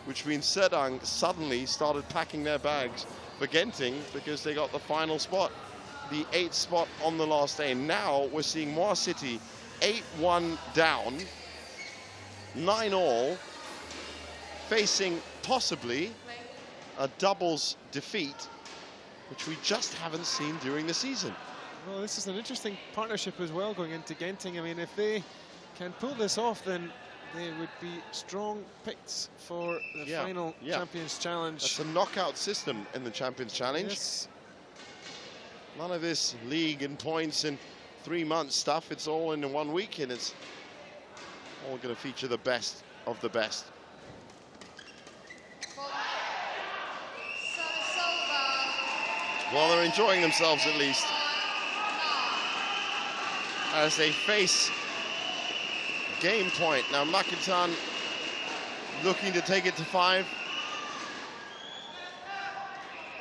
which means Sedang suddenly started packing their bags for Genting because they got the final spot, the 8th spot on the last day. Now we're seeing Muar City 8-1 down, 9-all, facing possibly a doubles defeat, which we just haven't seen during the season. Well, this is an interesting partnership as well going into Genting. I mean, if they can pull this off, then they would be strong picks for the final Champions Challenge. That's a knockout system in the Champions Challenge. Yes. None of this league and points in 3 months stuff. It's all in 1 week, and it's all going to feature the best of the best. Well, they're enjoying themselves at least as they face game point. Now Makitan looking to take it to 5.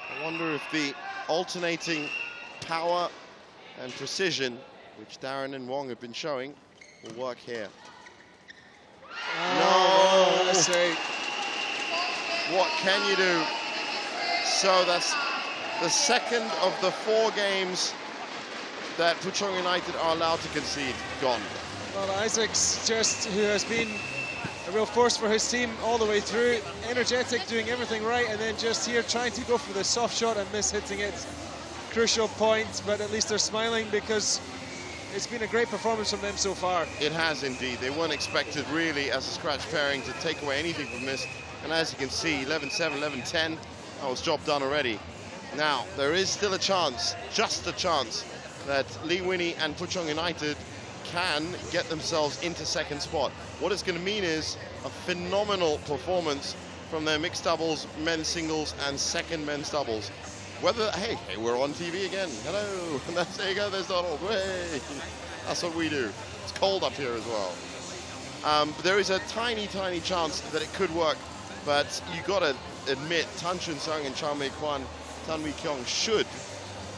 I wonder if the alternating power and precision, which Darren and Wong have been showing, will work here. Oh, no! I say. What can you do? So that's the second of the 4 games that Puchong United are allowed to concede gone. Well, Isaac's just, who has been a real force for his team all the way through, energetic, doing everything right, and then just here trying to go for the soft shot and miss hitting it. Crucial point, but at least they're smiling because it's been a great performance from them so far. It has indeed. They weren't expected really as a scratch pairing to take away anything from this. And as you can see, 11-7, 11-10, that was job done already. Now, there is still a chance, just a chance, that Lee Winnie and Puchong United can get themselves into 2nd spot. What it's going to mean is a phenomenal performance from their mixed doubles, men's singles, and 2nd men's doubles. Whether, hey, we're on TV again. Hello. And there you go, there's Donald. Hey. That's what we do. It's cold up here as well. But there is a tiny, tiny chance that it could work. But you got to admit, Tan Chun Sung and Chao Mei Kwan, Tan Wee Kyung should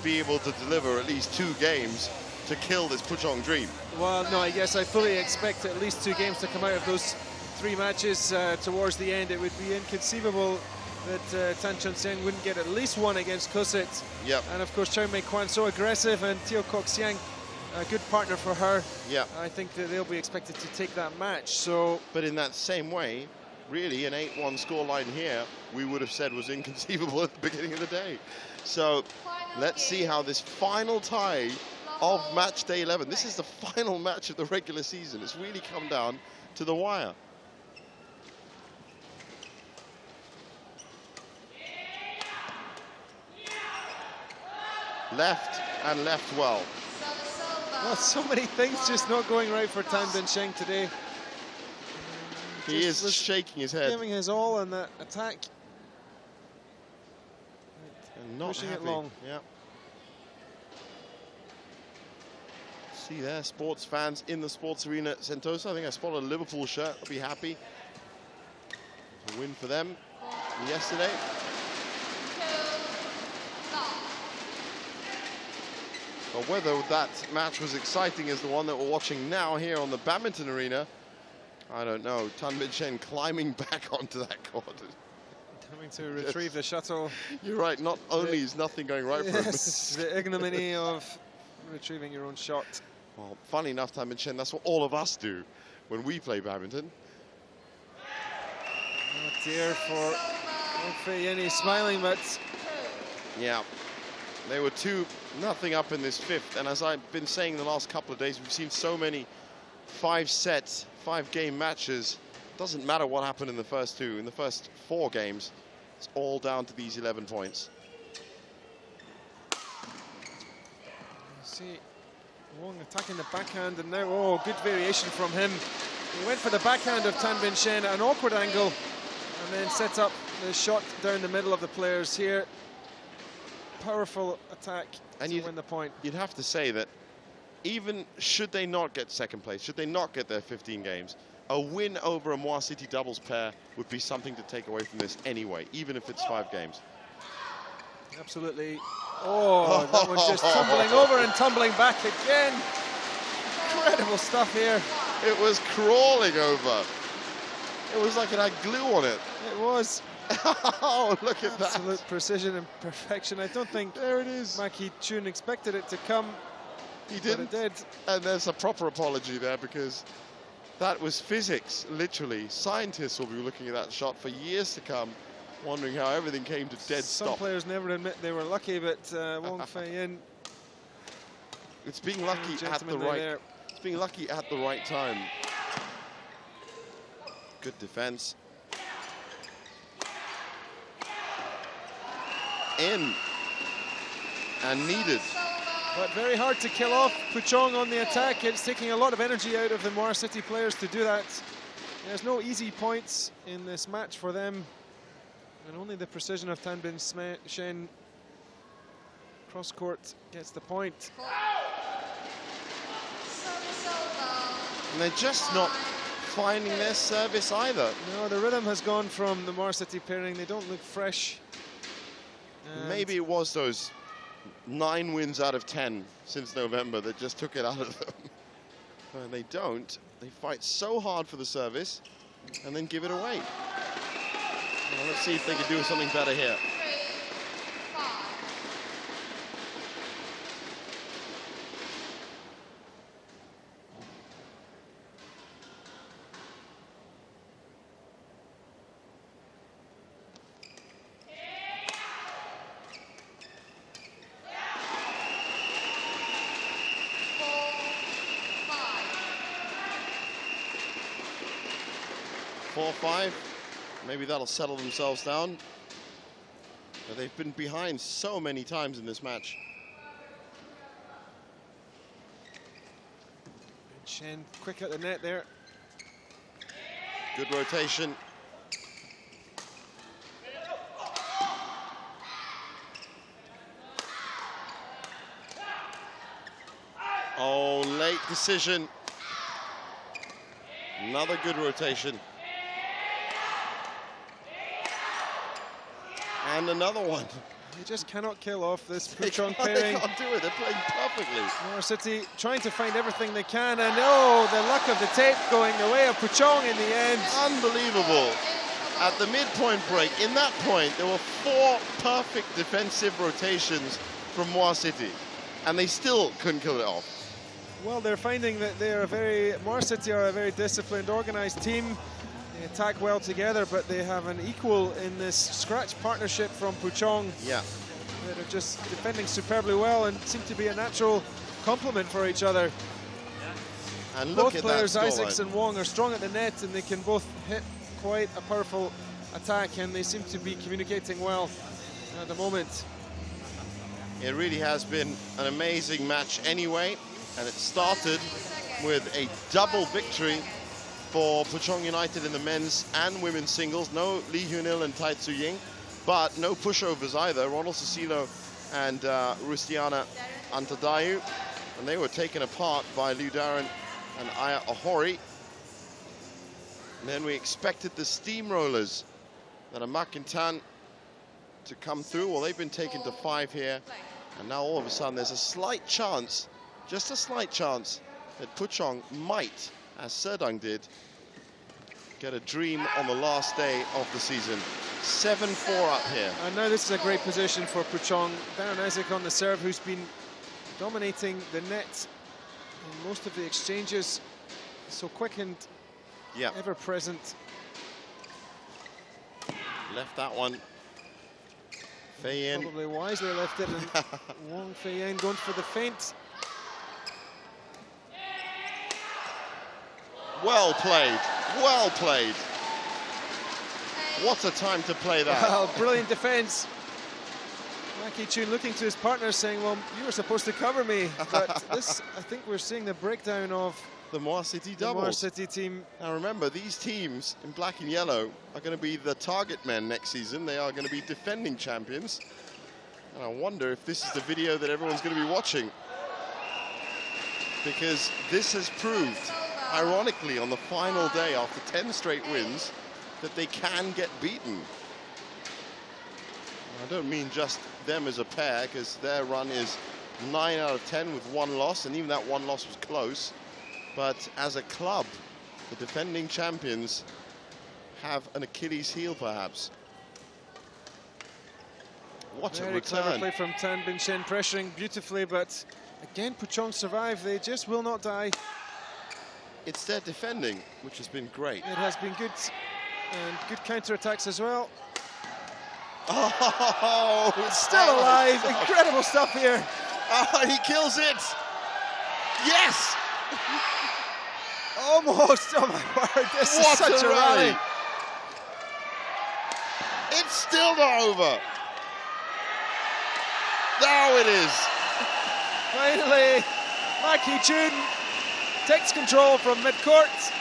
be able to deliver at least 2 games to kill this Puchong dream. Well, no, I guess I fully expect at least 2 games to come out of those 3 matches towards the end. It would be inconceivable that Tan Chun Seng wouldn't get at least 1 against Kusit. Yep. And of course, Chao Mei Kwan so aggressive, and Teo Kok Siang, a good partner for her. Yep. I think that they'll be expected to take that match. So, but in that same way, really, an 8-1 scoreline here, we would have said was inconceivable at the beginning of the day. So let's see how this final tie of match day 11, this is the final match of the regular season. It's really come down to the wire. Left and left well. Well, so many things just not going right for Tan Bin Sheng today. He is shaking his head. Giving his all on that attack. And not pushing happy. It long. Yeah. See there, sports fans in the sports arena at Sentosa. I think I spotted a Liverpool shirt. I'll be happy. A win for them yesterday. But whether that match was exciting as the one that we're watching now here on the badminton arena, I don't know. Tan Bin Sheng climbing back onto that court. Having to retrieve the shuttle. You're right, not only is nothing going right for him. Yes, the ignominy of retrieving your own shot. Well, funny enough, Tan Bin Sheng, that's what all of us do when we play badminton. Oh dear, for Fei Yeni smiling, but... Yeah, they were 2-0 up in this 5th, and as I've been saying the last couple of days, we've seen so many 5-set, 5-game matches. Doesn't matter what happened in the first 2. In the first 4 games, it's all down to these 11 points. See, Wong attacking the backhand, and now, oh, good variation from him. He went for the backhand of Tan Bin Sheng at an awkward angle, and then set up the shot down the middle of the players here. Powerful attack to win the point. You'd have to say that even should they not get 2nd place, should they not get their 15 games, a win over a Muar City doubles pair would be something to take away from this anyway, even if it's 5 games. Absolutely. Oh, that one's just tumbling over and tumbling back again. Incredible stuff here. It was crawling over. It was like it had glue on it. It was. Oh, look at that. Absolute precision and perfection. I don't think There it is. Maki Chun expected it to come. He didn't. But it did. And there's a proper apology there, because that was physics, literally. Scientists will be looking at that shot for years to come, wondering how everything came to dead Some stop. players never admit they were lucky, but Wong Fei-yin. It's being lucky at the right. It's being lucky at the right time. Good defense. In and needed. But very hard to kill off Puchong on the attack. It's taking a lot of energy out of the Muar City players to do that. There's no easy points in this match for them. And only the precision of Tan Bin Shen cross court gets the point. And they're just not finding their service either. No, the rhythm has gone from the Muar City pairing. They don't look fresh. Maybe it was those 9 wins out of 10 since November that just took it out of them. When they don't, they fight so hard for the service and then give it away. Well, let's see if they can do something better here. 4-5. Maybe that'll settle themselves down. But they've been behind so many times in this match. Shen quick at the net there. Good rotation. Oh, late decision. Another good rotation. And another one. They just cannot kill off this They Puchong can't pairing. do it. They're playing perfectly. Muar City trying to find everything they can, and oh, the luck of the tape going the way of Puchong in the end. Unbelievable. At the midpoint break, in that point, there were 4 perfect defensive rotations from Muar City, and they still couldn't kill it off. Well, they're finding that Muar City are a very disciplined, organized team. They attack well together, but they have an equal in this scratch partnership from Puchong. Yeah. That are just defending superbly well and seem to be a natural complement for each other. And look Both at players, that Isaacs scoreline. and Wong, are strong at the net, and they can both hit quite a powerful attack, and they seem to be communicating well at the moment. It really has been an amazing match anyway, and it started with a double victory for Puchong United in the men's and women's singles. No Lee Hyun-il and Tai Tzu-ying, but no pushovers either. Ronald Cecilo and Rustiana Antadayu, and they were taken apart by Liu Darren and Aya Ohori. And then we expected the steamrollers that are Makintan to come through. Well, they've been taken to 5 here, and now all of a sudden there's a slight chance, just a slight chance, that Puchong might, as Serdang did, get a dream on the last day of the season. 7-4 up here. And now this is a great position for Puchong. Darren Isaac on the serve, who's been dominating the net in most of the exchanges. So quick and ever present. Left that one. Fei-yin. Probably wisely left it, and Wong Fei-yin going for the feint. Well played, well played. What a time to play that. Well, brilliant defense. Maki Chun looking to his partner saying, well, you were supposed to cover me. But this, I think we're seeing the breakdown of the Muar City the doubles. Muar City team. Now remember, these teams in black and yellow are going to be the target men next season. They are going to be defending champions. And I wonder if this is the video that everyone's going to be watching, because this has proved, ironically, on the final day after 10 straight wins, that they can get beaten. I don't mean just them as a pair, because their run is 9 out of 10 with 1 loss, and even that 1 loss was close. But as a club, the defending champions have an Achilles heel, perhaps. What a Very return. clever play from Tan Bin Shen, pressuring beautifully, but again, Puchong survive. They just will not die. It's their defending, which has been great. It has been good, and good counter-attacks as well. Oh, it's still alive. Incredible stuff here. Oh, he kills it. Yes. Almost. Oh my word, this What is such a rally. It's still not over. Now it is. Finally, Ma Ki-chun takes control from midcourt.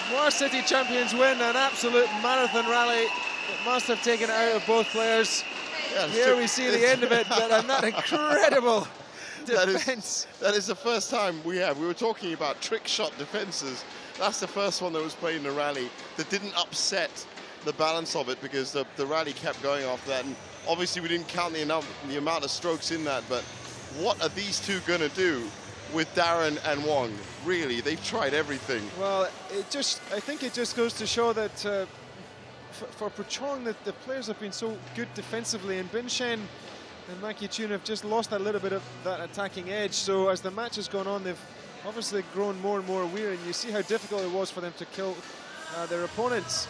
Muar City champions win an absolute marathon rally that must have taken it out of both players. Yeah, here we see the end of it, but and that incredible defense. That is the first time we have. We were talking about trick shot defenses. That's the first one that was played in the rally that didn't upset the balance of it, because the rally kept going after that. And obviously we didn't count the amount of strokes in that, but what are these two gonna do with Darren and Wong? Really, they've tried everything. Well, I think it just goes to show that for Puchong, that the players have been so good defensively, and Bin Shen and Ma Ki-chun have just lost a little bit of that attacking edge. So as the match has gone on, they've obviously grown more and more weary, and you see how difficult it was for them to kill their opponents.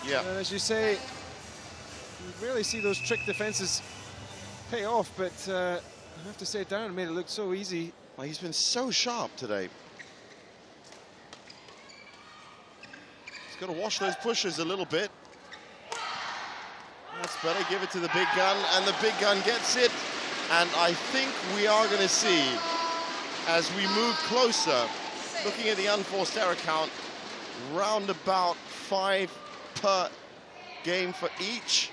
Yeah. And as you say, you rarely see those trick defenses pay off, but I have to say Darren made it look so easy. Well, he's been so sharp today. He's got to wash those pushes a little bit. That's better. Give it to the big gun, and the big gun gets it. And I think we are going to see, as we move closer, looking at the unforced error count, round about 5 per game for each.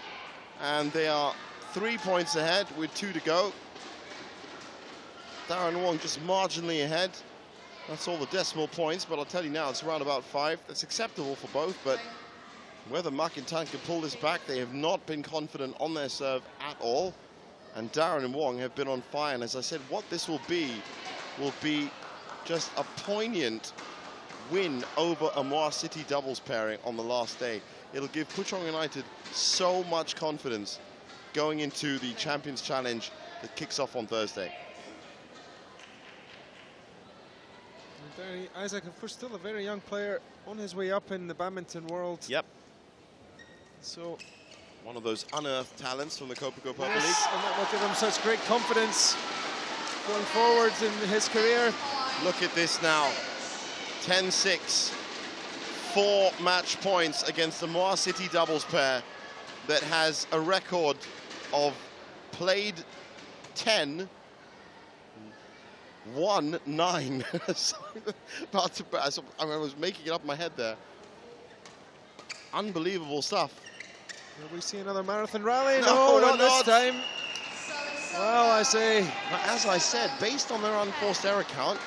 And they are 3 points ahead with 2 to go. Darren Wong just marginally ahead. That's all the decimal points, but I'll tell you now, it's around about 5. That's acceptable for both, but whether McIntyre can pull this back, they have not been confident on their serve at all. And Darren and Wong have been on fire. And as I said, what this will be just a poignant win over a Muar City doubles pairing on the last day. It'll give Puchong United so much confidence going into the Champions Challenge that kicks off on Thursday. Isaac, of course, still a very young player on his way up in the badminton world. Yep. So one of those unearthed talents from the Kopiko Purple yes, League. and that will give him such great confidence going forwards in his career. Look at this now. 10-6. 4 match points against the Muar City doubles pair that has a record of played 10, won 9. I was making it up in my head there. Unbelievable stuff. Will we see another marathon rally? No, not this time. Well, I say. But as I said, based on their unforced error count,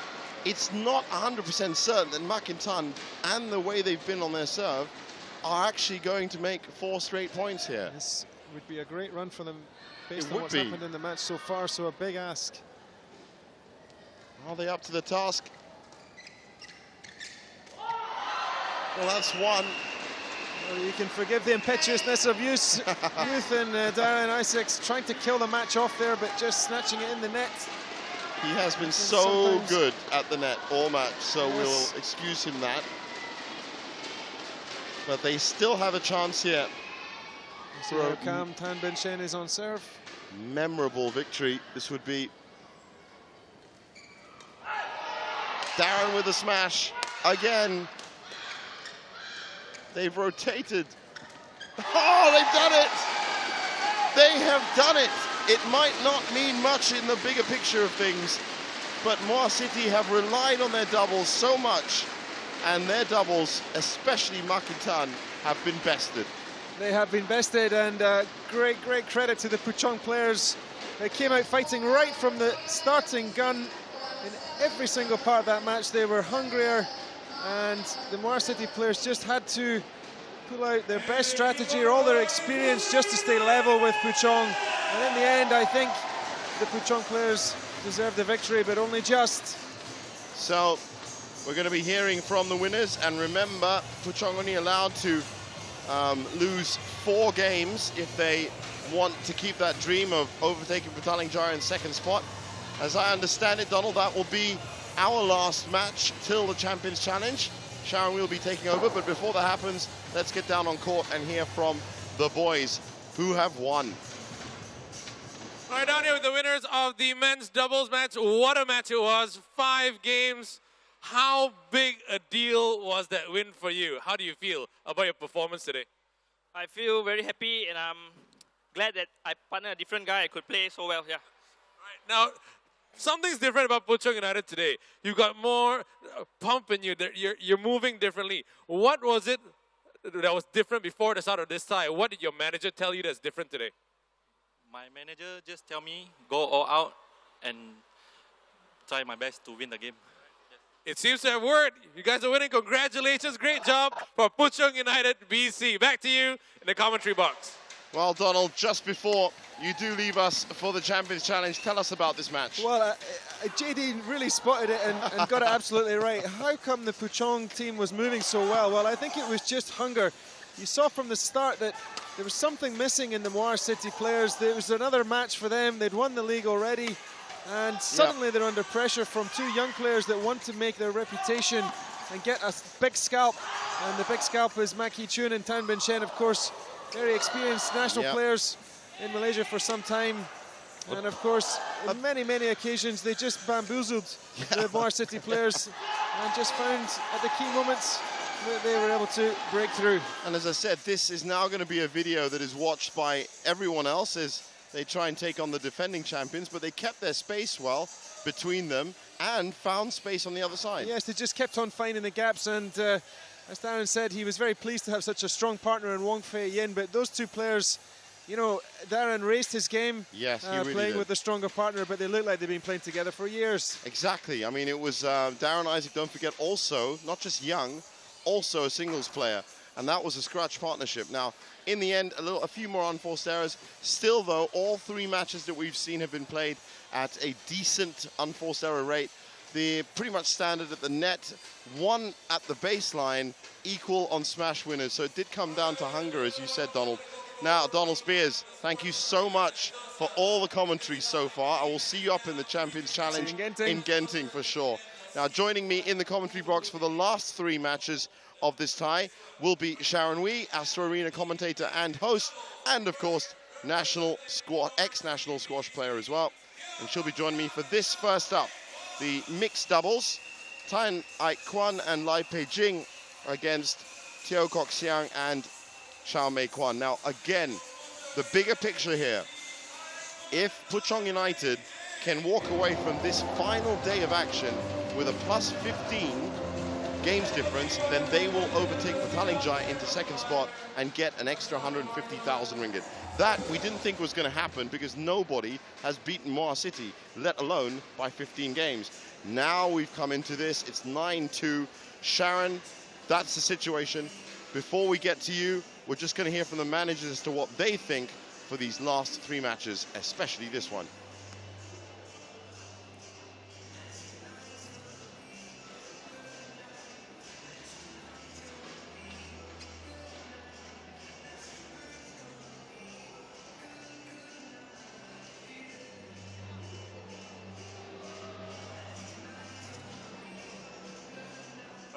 it's not 100% certain that McIntyre and the way they've been on their serve are actually going to make 4 straight points here. This would be a great run for them based on what's happened in the match so far, so a big ask. Are they up to the task? Well, that's one. Well, you can forgive the impetuousness of youth and Darren Isaacs trying to kill the match off there, but just snatching it in the net. He has been so good at the net all match, so yes, we'll excuse him that. But they still have a chance here. So Tan Bin Shen is on serve. Memorable victory this would be. Darren with a smash again. They've rotated. Oh, they've done it! They have done it! It might not mean much in the bigger picture of things, but Muar City have relied on their doubles so much, and their doubles, especially McIntyre, have been bested. They have been bested, and great credit to the Puchong players. They came out fighting right from the starting gun in every single part of that match. They were hungrier, and the Muar City players just had to pull out their best strategy or all their experience just to stay level with Puchong. And in the end, I think the Puchong players deserve the victory, but only just. So we're going to be hearing from the winners, and remember, Puchong only allowed to lose 4 games if they want to keep that dream of overtaking Petaling Jaya in second spot. As I understand it, Donald, that will be our last match till the Champions Challenge. Sharon will be taking over, but before that happens, let's get down on court and hear from the boys who have won. All right, down here with the winners of the men's doubles match. What a match it was. 5 games. How big a deal was that win for you? How do you feel about your performance today? I feel very happy, and I'm glad that I partnered a different guy. I could play so well, yeah. All right, now, something's different about Puchong United today. You've got more pump in you. You're moving differently. What was it that was different before the start of this tie? What did your manager tell you that's different today? My manager just tell me, go all out and try my best to win the game. It seems to have worked. You guys are winning. Congratulations. Great job for Puchong United BC. Back to you in the commentary box. Well, Donald, just before you do leave us for the Champions Challenge, tell us about this match. Well, JD really spotted it and got it absolutely right. How come the Puchong team was moving so well? Well, I think it was just hunger. You saw from the start that there was something missing in the Muar City players. There was another match for them. They'd won the league already. And suddenly they're under pressure from 2 young players that want to make their reputation and get a big scalp. And the big scalp is Mak Hee Chun and Tan Bin Chen, of course, very experienced national players in Malaysia for some time. And of course, on many, many occasions, they just bamboozled the Muar City players and just found at the key moments that they were able to break through. And as I said, this is now going to be a video that is watched by everyone else as they try and take on the defending champions, but they kept their space well between them and found space on the other side. Yes, they just kept on finding the gaps, and as Darren said, he was very pleased to have such a strong partner in Wong Fei Yin, but those 2 players, you know, Darren raised his game, yes, he really playing did. with a stronger partner, but they look like they've been playing together for years. Exactly. I mean, it was Darren Isaac, don't forget, also, not just young, also a singles player, and that was a scratch partnership. Now, in the end, a few more unforced errors. Still, though, all 3 matches that we've seen have been played at a decent unforced error rate. They're pretty much standard at the net, 1 at the baseline, equal on smash winners. So it did come down to hunger, as you said, Donald. Now, Donald Spears, thank you so much for all the commentary so far. I will see you up in the Champions Challenge in Genting for sure. Now, joining me in the commentary box for the last 3 matches of this tie will be Sharon Wee, Astro Arena commentator and host, and of course, ex-national squash player as well. And she'll be joining me for this first up, the mixed doubles, Tan Ai Kwan and Lai Pei Jing against Teo Kok Siang and Chao Mei Kwan. Now, again, the bigger picture here, if Puchong United can walk away from this final day of action with a plus 15 games difference, then they will overtake Petaling Jaya into second spot and get an extra 150,000 ringgit. That we didn't think was going to happen because nobody has beaten Muar City, let alone by 15 games. Now we've come into this, it's 9-2. Sharon, that's the situation. Before we get to you, we're just going to hear from the managers as to what they think for these last 3 matches, especially this one.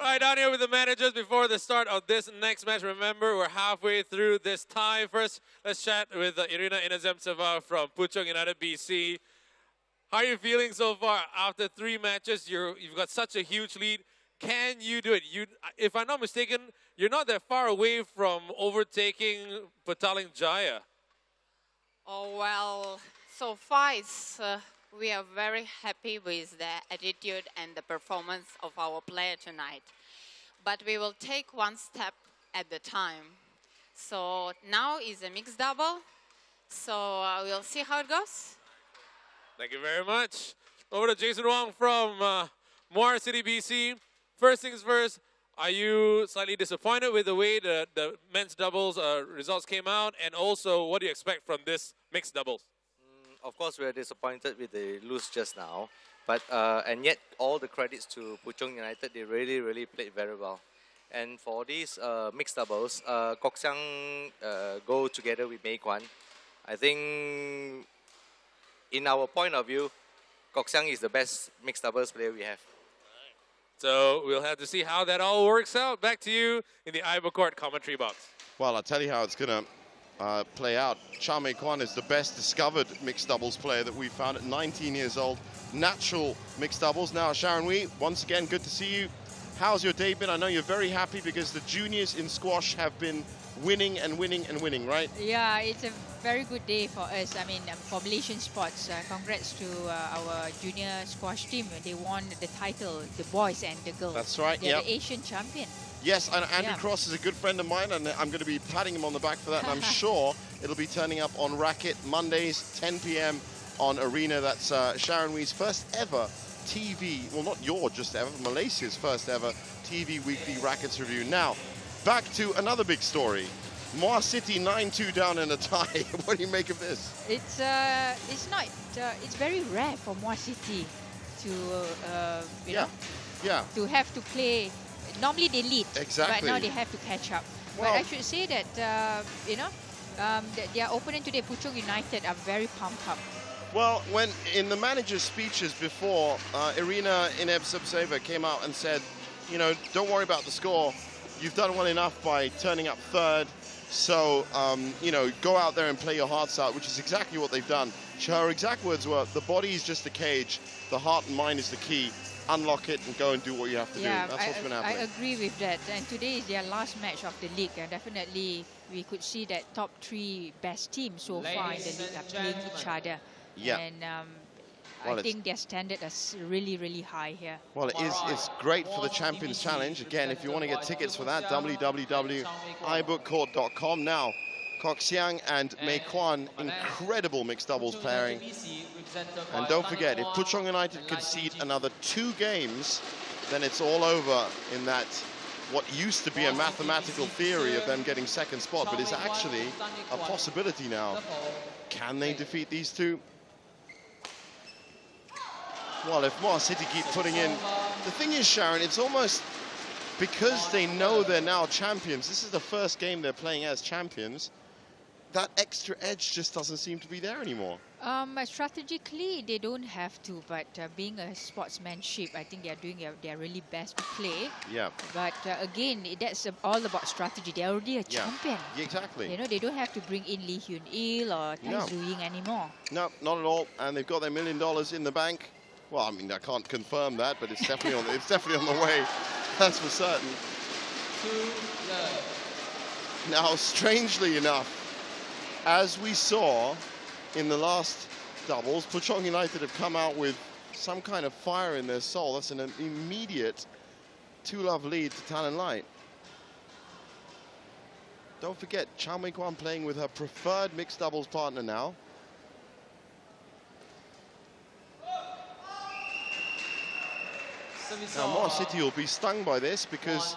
All right, down here with the managers before the start of this next match. Remember, we're halfway through this tie. First, let's chat with Irina Inazemtseva from Puchong United BC. How are you feeling so far? After 3 matches, you've got such a huge lead. Can you do it? If I'm not mistaken, you're not that far away from overtaking Petaling Jaya. Oh, well, so far we are very happy with the attitude and the performance of our player tonight. But we will take one step at a time. So now is a mixed double. So we'll see how it goes. Thank you very much. Over to Jason Wong from Muar City, BC. First things first, are you slightly disappointed with the way the men's doubles results came out? And also, what do you expect from this mixed doubles? Of course, we are disappointed with the lose just now, but and yet all the credits to Puchong United. They really played very well, And for these mixed doubles, Kok Xiang go together with Mei Kwan. I think, in our point of view, Kok Xiang is the best mixed doubles player we have. So we'll have to see how that all works out. Back to you in the Ivo Court commentary box. Well, I'll tell you how it's going to play out. Chao Mei Kwan is the best discovered mixed doubles player that we've found at 19 years old. Natural mixed doubles. Now, Sharon Wee, once again, good to see you. How's your day been? I know you're very happy because the juniors in squash have been winning and winning and winning, right? Yeah, it's a very good day for us. I mean, for Malaysian sports, congrats to our junior squash team. They won the title, the boys and the girls. That's right, They're yep. the Asian champion. Yes, and Andrew Cross is a good friend of mine, and I'm going to be patting him on the back for that, and I'm sure it'll be turning up on Racket Mondays, 10 p.m. on Arena. That's Sharon Wee's first ever TV, well, not your just ever, Malaysia's first ever TV weekly rackets review. Now, back to another big story. Muar City 9-2 down in a tie. What do you make of this? It's not. It's very rare for Muar City to you know, to have to play. Normally they lead, exactly, but now they have to catch up. Well, but I should say that you know, their opponent today, Puchong United, are very pumped up. Well, when in the manager's speeches before, Irina Ineb-Subseva came out and said, you know, don't worry about the score. You've done well enough by turning up third. So, you know, go out there and play your hearts out, which is exactly what they've done. Her exact words were, the body is just a cage, the heart and mind is the key. Unlock it and go and do what you have to do. That's what's been happening. I agree with that. And today is their last match of the league. And definitely, we could see that top 3 best teams so far in the league are playing each other. Yeah. And I think their standard is really, really high here. Well, it's great for the Champions Challenge. Again, if you want to get tickets for that, www.ibookcourt.com. Now, Kok Xiang and Mei Kwan, incredible mixed doubles pairing. And don't forget, if Puchong United concede another 2 games, then it's all over in that what used to be a mathematical theory of them getting second spot, but is actually a possibility now. Can they defeat these two? Well, if Muar City keep putting in... The thing is, Sharon, it's almost because they know they're now champions. This is the first game they're playing as champions. That extra edge just doesn't seem to be there anymore. Strategically, they don't have to, but being a sportsmanship, I think they are doing their really best to play. Yeah. But again, that's all about strategy. They're already a champion. Yeah, exactly. You know, they don't have to bring in Lee Hyun-il or Tai Zhu-Ying anymore. No, not at all. And they've got their $1 million in the bank. Well, I mean, I can't confirm that, but it's definitely on. It's definitely on the way. That's for certain. Now, strangely enough, as we saw in the last doubles, Puchong United have come out with some kind of fire in their soul. That's an immediate 2-love lead to Talon Light. Don't forget, Chao Mei Kwan playing with her preferred mixed doubles partner now. Now, Muar City will be stung by this because,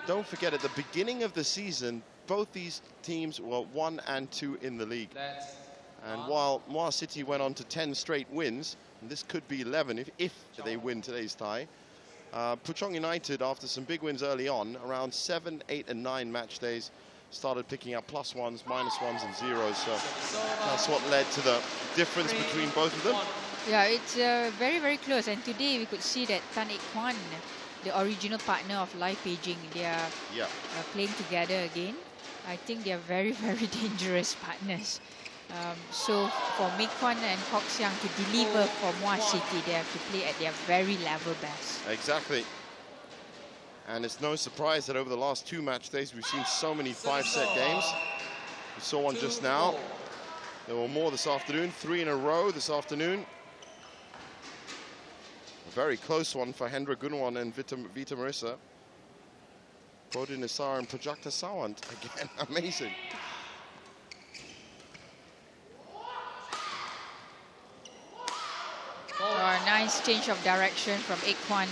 don't forget, at the beginning of the season, both these teams were 1 and 2 in the league. And while Muar City went on to 10 straight wins, and this could be 11 if they win today's tie, Puchong United, after some big wins early on, around 7, 8, and 9 match days, started picking up +1s, -1s, and 0s. So that's what led to the difference between both of them. Yeah, it's very, very close. And today we could see that Tan Ek Kwan, the original partner of Live Beijing, they are playing together again. I think they are very, very dangerous partners. So for Mei Kwan and Kok Xiang to deliver for Muar City, they have to play at their very level best. Exactly. And it's no surprise that over the last 2 match days, we've seen so many 5-set games. We saw one just now. There were more this afternoon, 3 in a row this afternoon. A very close one for Hendra Gunwan and Vita Marissa. Bodhi Nisar and Prajakta Sawant. Again, amazing. Nice change of direction from Ek Kwan.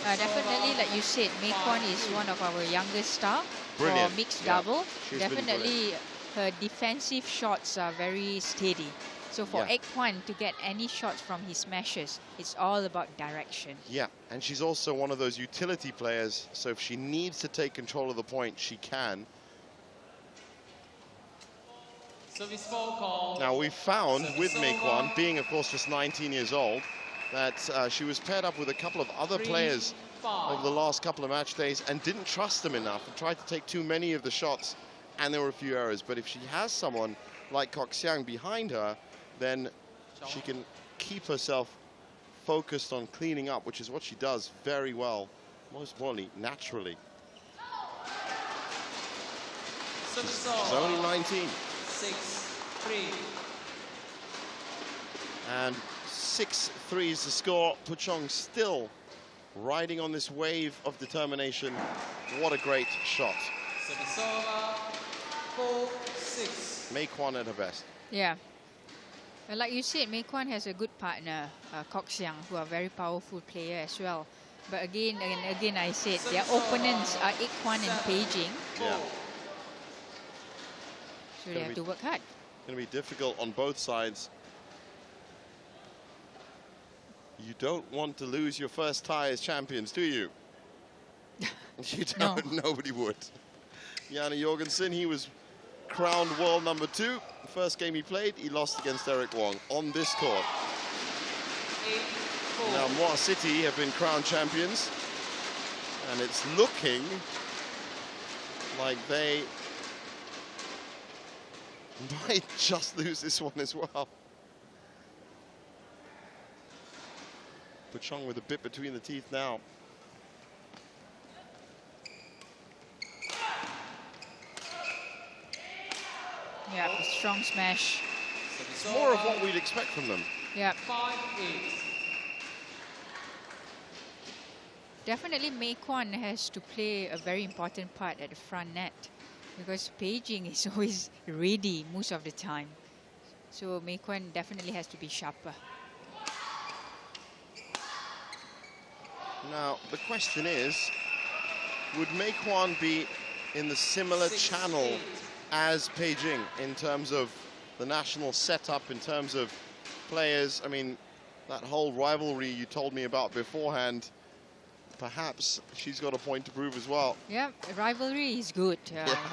Definitely, like you said, Mei Kwan is one of our youngest star for mixed double. Definitely, her defensive shots are very steady. So for Egg Kwan to get any shots from his smashes, it's all about direction. Yeah, and she's also one of those utility players, so if she needs to take control of the point, she can. Now, we found with Mei Kwan, being of course just 19 years old, that she was paired up with a couple of other players over the last couple of match days and didn't trust them enough and tried to take too many of the shots, and there were a few errors. But if she has someone like Kok Xiang behind her, then she can keep herself focused on cleaning up, which is what she does very well, most importantly, naturally. She's only 19. 6-3. And 6-3 is the score. Puchong still riding on this wave of determination. What a great shot. 4-6. Mei Kwan at her best. Yeah. Like you said, Mei Kwan has a good partner, Kok Xiang, who are very powerful player as well. But again and again, I said their opponents are Egg Kwan and Beijing. Yeah. So they have to work hard. Going to be difficult on both sides. You don't want to lose your first tie as champions, do you? You don't. No. Nobody would. Janne Jorgensen, he was crowned world number 2. The first game he played, he lost against Eric Wong on this court. Now, Muar City have been crowned champions, and it's looking like they might just lose this one as well. Puchong with a bit between the teeth now. Yeah, a strong smash. It's more of what we'd expect from them. Yeah. 5-8. Definitely Mei Kwan has to play a very important part at the front net, because Beijing is always ready most of the time. So Mei Kwan definitely has to be sharper. Now, the question is, would Mei Kwan be in the similar channel as Beijing in terms of the national setup, in terms of players? I mean, that whole rivalry you told me about beforehand, perhaps she's got a point to prove as well. Yeah, rivalry is good,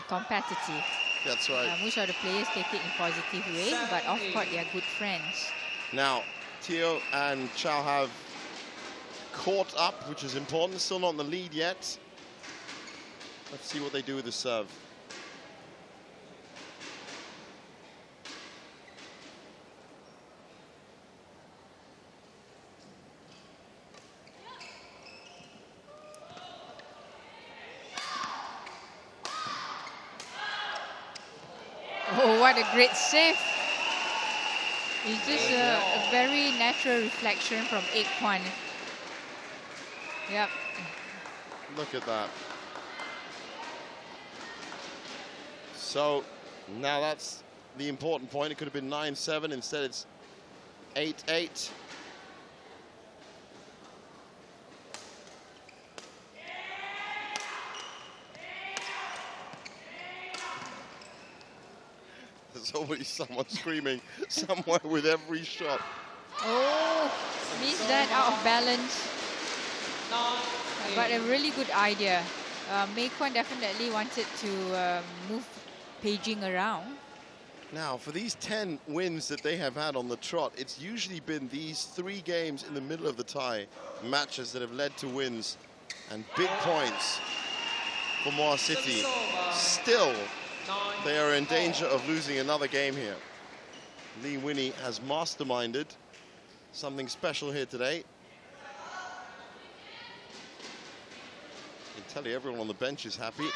competitive. That's right. Most of the players take it in positive way, but off court they are good friends. Now, Teo and Chow have caught up, which is important. Still not in the lead yet. Let's see what they do with the serve. Oh, what a great save. It's just a very natural reflection from Egg Kwan. Yep. Look at that. So now that's the important point. It could have been 9-7. Instead, it's 8-8. There's always someone screaming somewhere with every shot. Oh, missed that, out of balance. But a really good idea. Mei Kwan definitely wanted to move Beijing around. Now, for these 10 wins that they have had on the trot, it's usually been these 3 games in the middle of the tie matches that have led to wins and big points for Muar City. Still, they are in danger of losing another game here. Lee Winnie has masterminded something special here today. I can tell you, everyone on the bench is happy.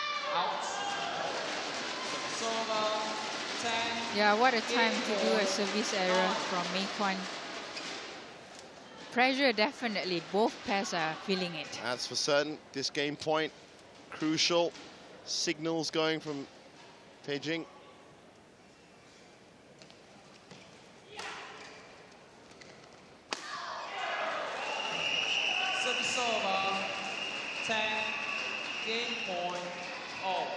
Yeah, what a time to do a service error from Mei Kwan. Pressure, definitely. Both pairs are feeling it. That's for certain. This game point, crucial. Signals going from Beijing. Service over. 10. Game point. All.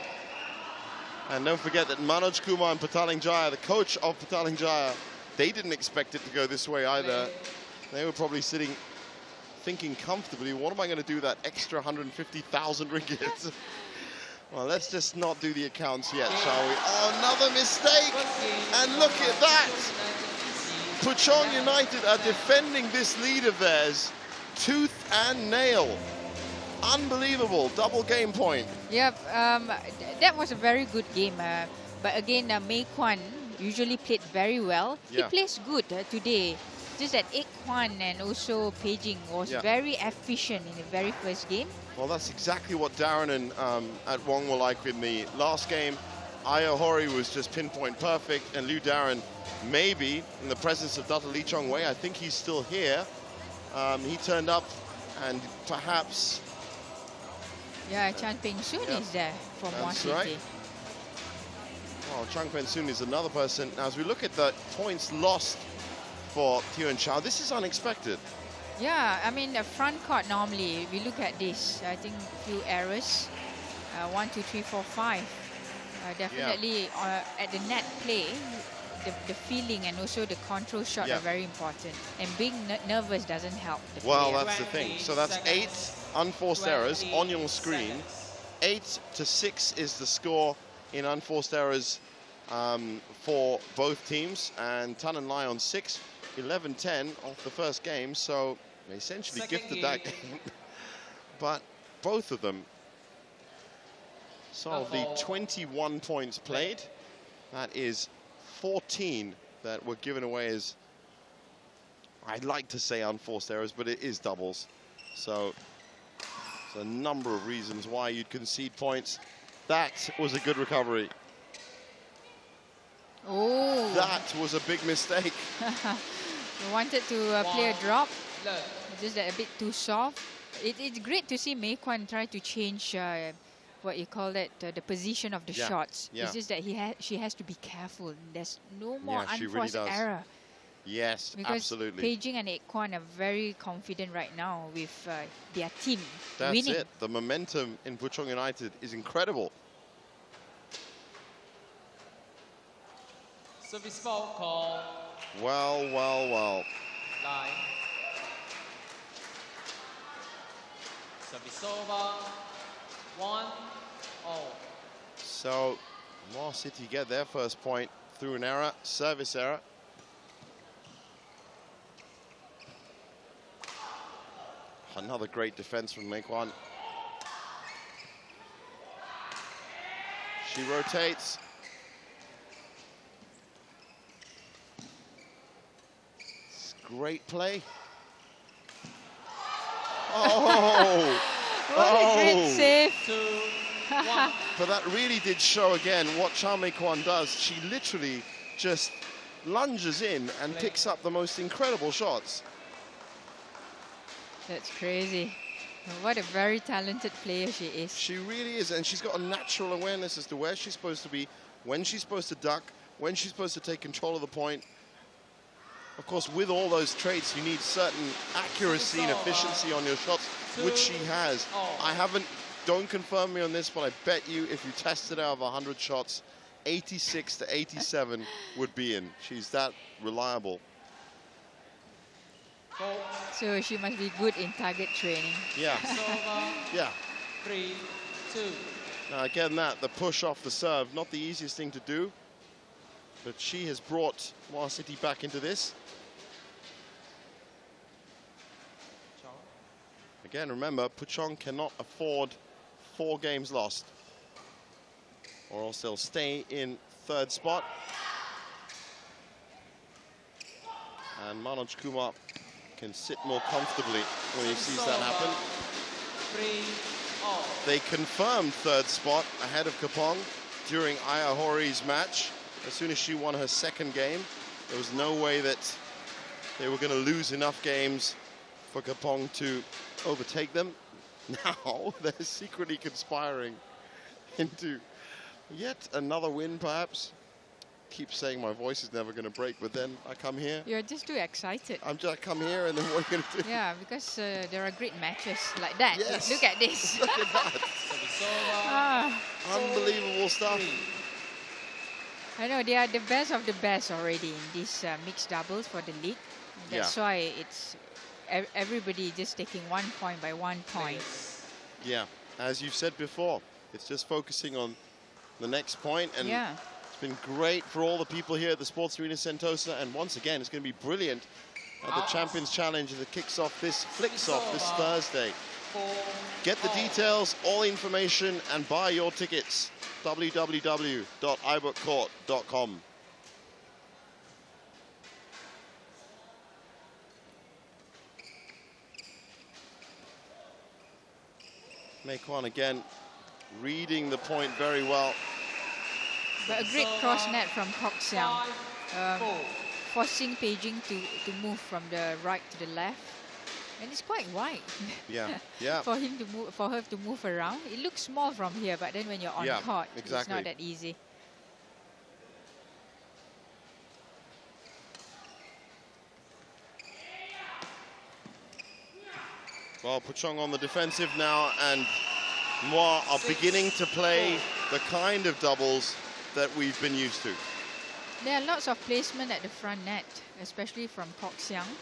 And don't forget that Manoj Kumar and Pataling Jaya, the coach of Pataling Jaya, they didn't expect it to go this way either. They were probably sitting, thinking comfortably, what am I going to do that extra 150,000 ringgit? Well, let's just not do the accounts yet, shall we? Oh, another mistake! And look at that! Puchong United are defending this lead of theirs tooth and nail. Unbelievable, double game point. Yep, that was a very good game. But again, Mei Kwan usually played very well. He plays good today. Just that Ek Kwan and also Beijing was very efficient in the very first game. Well, that's exactly what Darren and at Wong were like in the last game. Ayahori was just pinpoint perfect, and Liu Darren, maybe in the presence of Dr. Lee Chong Wei, I think he's still here. He turned up, and perhaps. Yeah, Chan Peng Soon is there for Muar City. Right. Well, Chang Pen Soon is another person. Now, as we look at the points lost for Tuen Chao, this is unexpected. Yeah, I mean, the front court normally, we look at this, I think a few errors. 1, 2, 3, 4, 5. Definitely at the net play, the feeling and also the control shot are very important. And being nervous doesn't help the Well, player. that's the thing. So that's 8 unforced errors on your screen. 8-6 is the score in unforced errors for both teams. And Tan and Lai on 6, 11-10 off the first game. So they essentially gifted that game. But both of them. So of the 21 points played, that is 14 that were given away as, I'd like to say unforced errors, but it is doubles. So there's a number of reasons why you'd concede points. That was a good recovery. Oh. That was a big mistake. We wanted to play a drop, just a bit too soft. It's great to see Mei Kwan try to change what you call it, the position of the shots. It's just that she has to be careful. There's no more unforced error. Yes, because absolutely. Beijing and Ek Kwan are very confident right now with their team winning. That's it. The momentum in Puchong United is incredible. Service foul call. Well, well, well. Line. Service over. 1-0. So, Muar City get their first point through an error, service error. Another great defense from Mei Kwan. She rotates. It's great play. Oh! What a great save. 2-1. But that really did show again what Chan Mei Kwan does. She literally just lunges in and picks up the most incredible shots. That's crazy. What a very talented player she is. She really is, and she's got a natural awareness as to where she's supposed to be, when she's supposed to duck, when she's supposed to take control of the point. Of course, with all those traits, you need certain accuracy and efficiency on your shots, which she has. Don't confirm me on this, but I bet you if you tested out of 100 shots, 86 to 87 would be in. She's that reliable. So she must be good in target training. Yeah. Yeah. 3-2. Now again, the push off the serve, not the easiest thing to do, but she has brought Muar City back into this. Again, remember, Puchong cannot afford 4 games lost, or else they'll stay in 3rd spot. And Manoj Kumar can sit more comfortably when he sees that happen. 3-0. They confirmed 3rd spot ahead of Kapong during Ayahori's match. As soon as she won her 2nd game, there was no way that they were going to lose enough games for Kapong to overtake them. Now they're secretly conspiring into yet another win, perhaps. Keep saying my voice is never going to break, but then I come here. You're just too excited. I come here, and then what are you going to do? Yeah, because there are great matches like that. Yes. Look at this. Look at that. Unbelievable stuff. I know they are the best of the best already in this mixed doubles for the league. That's why it's everybody just taking 1 point by 1 point. Yeah, as you've said before, it's just focusing on the next point, and it's been great for all the people here at the Sports Arena Sentosa, and once again it's going to be brilliant at the Champions Challenge that flicks off this Thursday. Get the details, all the information, and buy your tickets. www.ibookcourt.com. Mei Kwan again reading the point very well. But a great cross net from Kok Siang, forcing Beijing to move from the right to the left, and it's quite wide. Yeah. For him to move, for her to move around, it looks small from here, but then when you're on court, it's not that easy. Well, Puchong on the defensive now, and Muar are beginning to play the kind of doubles that we've been used to. There are lots of placement at the front net, especially from Kok Siang.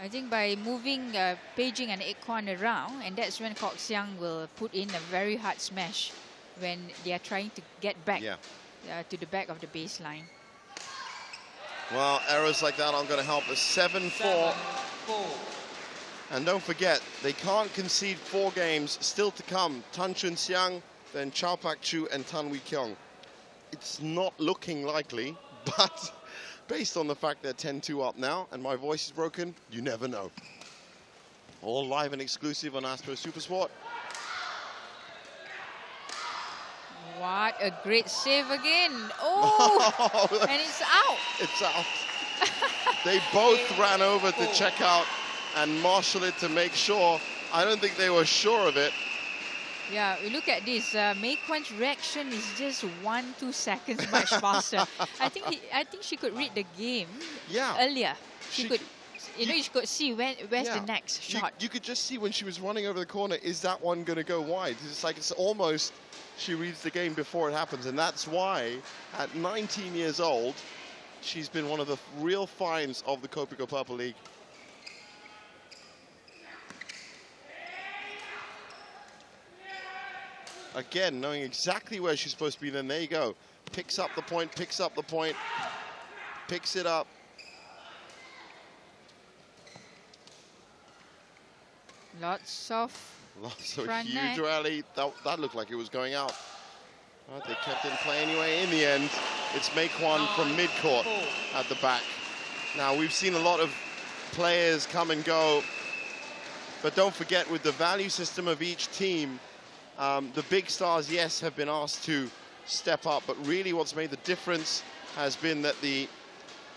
I think by moving Beijing and Ek Kwan around, and that's when Kok Siang will put in a very hard smash when they are trying to get back to the back of the baseline. Well, errors like that aren't going to help us. 7-4. And don't forget, they can't concede 4 games still to come. Tan Chun Siang, then Chao Pak Chu and Tan Wee Kyung. It's not looking likely, but based on the fact they're 10-2 up now and my voice is broken, you never know. All live and exclusive on Astro Supersport. What a great save again. Oh, and it's out. It's out. They both ran over to check out and marshal it to make sure. I don't think they were sure of it. Yeah, we look at this. Mei Kwan's reaction is just 1-2 seconds much faster. I think she could read the game earlier. She could, you could see where's the next shot. You could just see when she was running over the corner, is that one going to go wide? It's like it's almost she reads the game before it happens, and that's why at 19 years old, she's been one of the real finds of the Kopiko Purple League. Again, knowing exactly where she's supposed to be, then there you go. Picks up the point, picks up the point, picks it up. Lots of huge rally. That looked like it was going out. Right, they kept it in play anyway. In the end, it's Mei Kwan from mid-court at the back. Now, we've seen a lot of players come and go, but don't forget, with the value system of each team, the big stars, yes, have been asked to step up, but really what's made the difference has been that the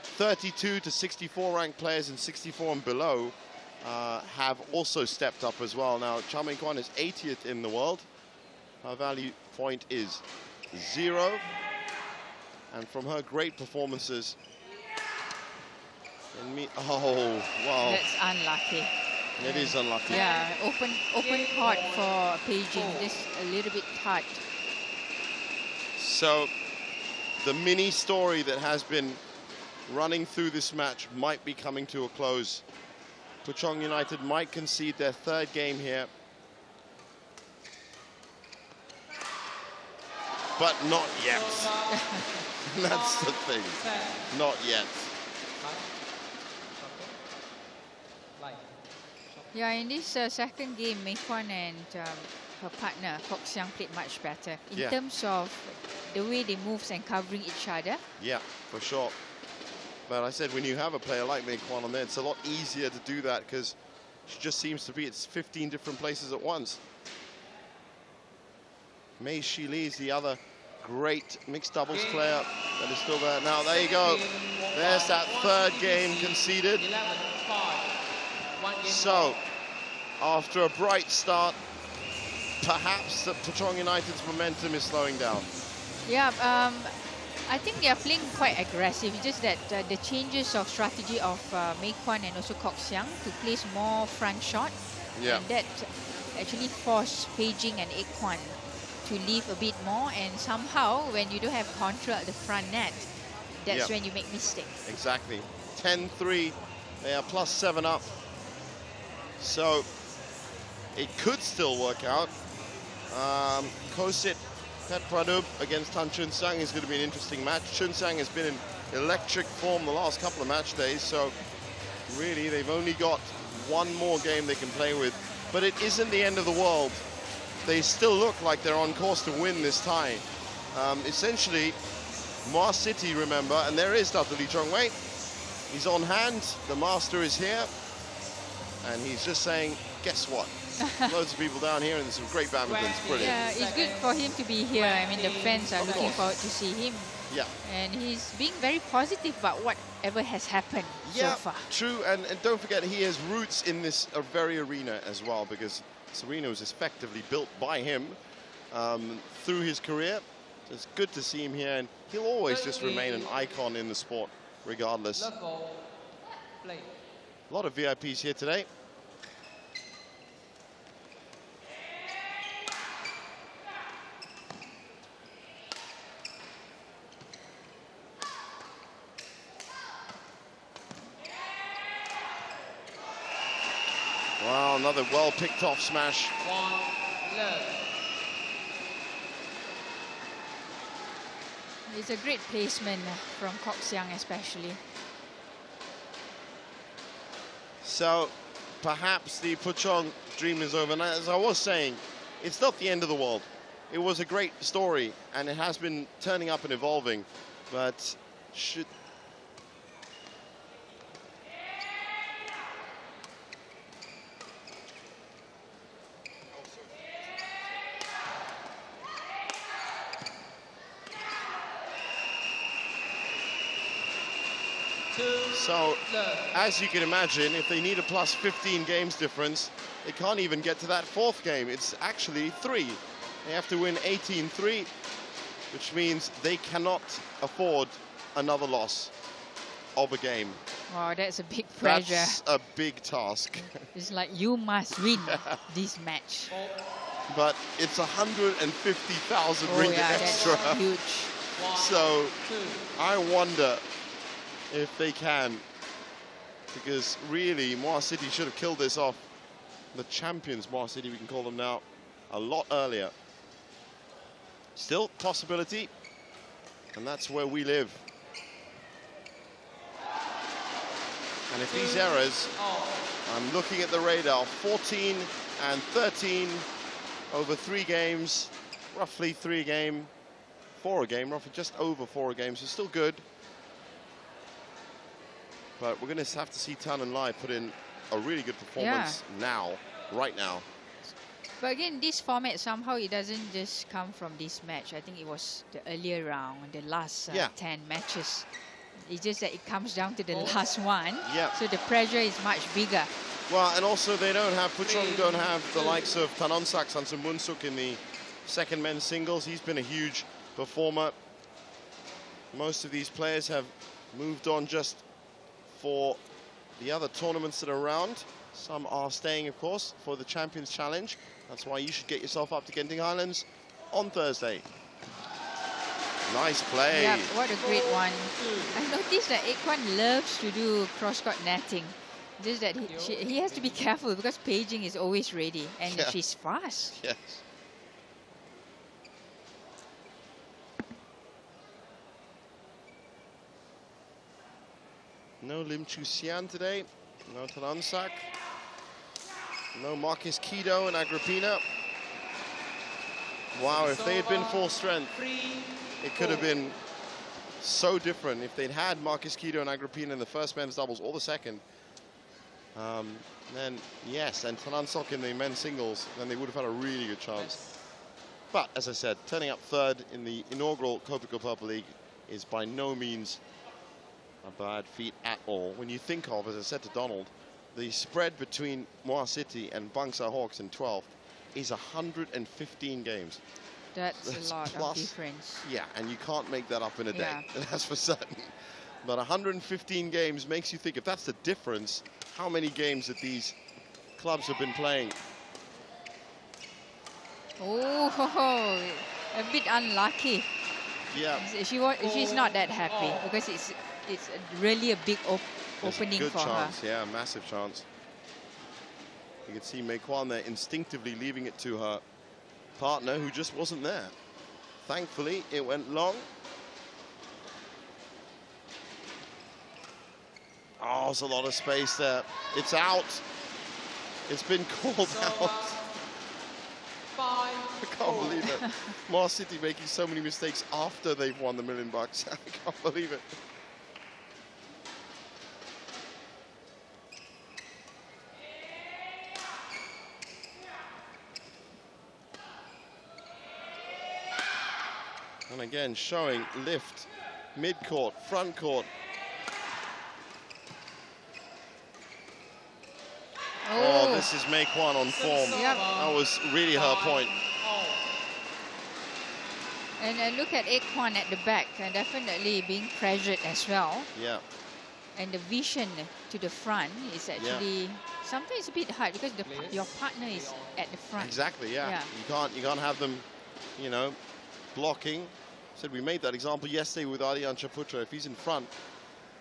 32 to 64 ranked players and 64 and below have also stepped up as well. Now, Cha Mei Kwan is 80th in the world. Her value point is 0. And from her great performances, oh, wow. That's unlucky. It is unlucky. Yeah, open court for Beijing, just a little bit tight. So, the mini story that has been running through this match might be coming to a close. Puchong United might concede their 3rd game here. But not yet. That's the thing. Not yet. Yeah, in this second game, Mei Kwan and her partner, Kok Siang, played much better in terms of the way they move and covering each other. Yeah, for sure. But I said, when you have a player like Mei Kwan on there, it's a lot easier to do that because she just seems to be at 15 different places at once. Mei Shi Li is the other great mixed doubles player that is still there. Now, there you go. There's that 3rd game conceded. So, after a bright start, perhaps the Puchong United's momentum is slowing down. Yeah, I think they are playing quite aggressive. It's just that the changes of strategy of Mei Kwan and also Kok Siang to place more front shot. Yeah. And that actually forced Beijing and Ek Kwan to leave a bit more, and somehow when you don't have control at the front net, that's when you make mistakes. Exactly. 10-3. They are +7 up. So it could still work out. Kosit Pet Pradub against Tan Chun Sang is going to be an interesting match. Chun Sang has been in electric form the last couple of match days, so really they've only got one more game they can play with. But it isn't the end of the world. They still look like they're on course to win this tie. Essentially, Muar City, remember, and there is Dr. Lee Chong-wei. He's on hand, the master is here, and he's just saying, guess what? Loads of people down here and some great badminton, it's brilliant. Yeah, it's good for him to be here. I mean, the fans are looking forward to see him. Yeah. And he's being very positive about whatever has happened so far. True, and don't forget, he has roots in this very arena as well, because this arena was effectively built by him through his career. So it's good to see him here, and he'll always just remain an icon in the sport, regardless. A lot of VIPs here today. Wow, another well picked off smash. It's a great placement from Kok Siang especially. So perhaps the Puchong dream is over. And as I was saying, it's not the end of the world. It was a great story and it has been turning up and evolving, but should... So, as you can imagine, if they need a plus 15 games difference, they can't even get to that fourth game. It's actually 3. They have to win 18-3, which means they cannot afford another loss of a game. Wow, that's a big pressure. That's a big task. It's like you must win this match. But it's 150,000 ringgit extra. That's huge. So, I wonder if they can, because really Muar City should have killed this off, the champions Muar City we can call them now, a lot earlier. Still possibility, and that's where we live. And if these errors, I'm looking at the radar, 14 and 13 over 3 games, roughly 3 a game, 4 a game, roughly just over 4 a game, so still good. But we're going to have to see Tan and Lai put in a really good performance now, right now. But again, this format, somehow it doesn't just come from this match. I think it was the earlier round, the last 10 matches. It's just that it comes down to the last one. So the pressure is much bigger. Well, and also they don't have, Puchong don't have the likes of Tanonsak Sansamunsuk in the second men's singles. He's been a huge performer. Most of these players have moved on just for the other tournaments that are around. Some are staying, of course, for the Champions Challenge. That's why you should get yourself up to Genting Highlands on Thursday. Nice play. Yeah, what a great one. I noticed that Ekwan loves to do cross-court netting. Just that he has to be careful because Beijing is always ready and she's fast. Yes. No Lim Chu Sian today, no Tanonsak, no Marcus Kido and Agrippina. Wow, if they had been full strength, it could have been so different. If they'd had Marcus Kido and Agrippina in the first men's doubles or the second, then yes, and Tanonsak in the men's singles, then they would have had a really good chance. But as I said, turning up third in the inaugural Kopiko Purple League is by no means a bad feat at all. When you think of, as I said to Donald, the spread between Muar City and Bangsa Hawks in 12th is 115 games. That's a lot of difference. Yeah, and you can't make that up in a day, that's for certain. But 115 games makes you think, if that's the difference, how many games that these clubs have been playing. Oh, a bit unlucky. Yeah. She's not that happy because it's really a big opening good for chance, her. yeah, massive chance. You can see Mei Kwan there instinctively leaving it to her partner who just wasn't there. Thankfully, it went long. Oh, there's a lot of space there. It's out. It's been called out. I can't believe it. Muar City making so many mistakes after they've won the $1 million. I can't believe it. And again, showing lift, mid-court, front court. Oh, this is Mei Kwan on form. Yep. That was really her point. And look at Kwan at the back, definitely being pressured as well. Yeah. And the vision to the front is actually sometimes a bit hard because your partner is at the front. Exactly, yeah. You can't have them, you know, blocking. Said we made that example yesterday with Ardian Chaputra. If he's in front,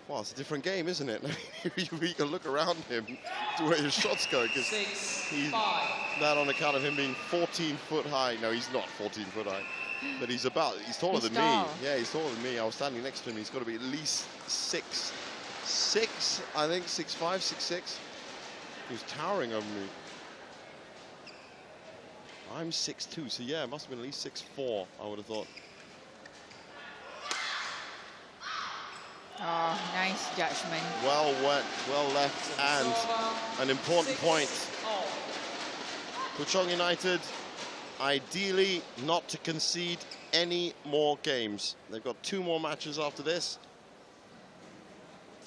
well, it's a different game, isn't it? You can look around him to where his shots go because he's that on account of him being 14 foot high. No, he's not 14 foot high, but he's taller than me. Yeah, he's taller than me. I was standing next to him. He's got to be at least 6'6", I think 6'5", 6'6". He was towering over me. I'm 6'2", so yeah, it must have been at least 6'4", I would have thought. Oh, nice judgment. Well left, and an important point. Puchong United, ideally not to concede any more games. They've got 2 more matches after this.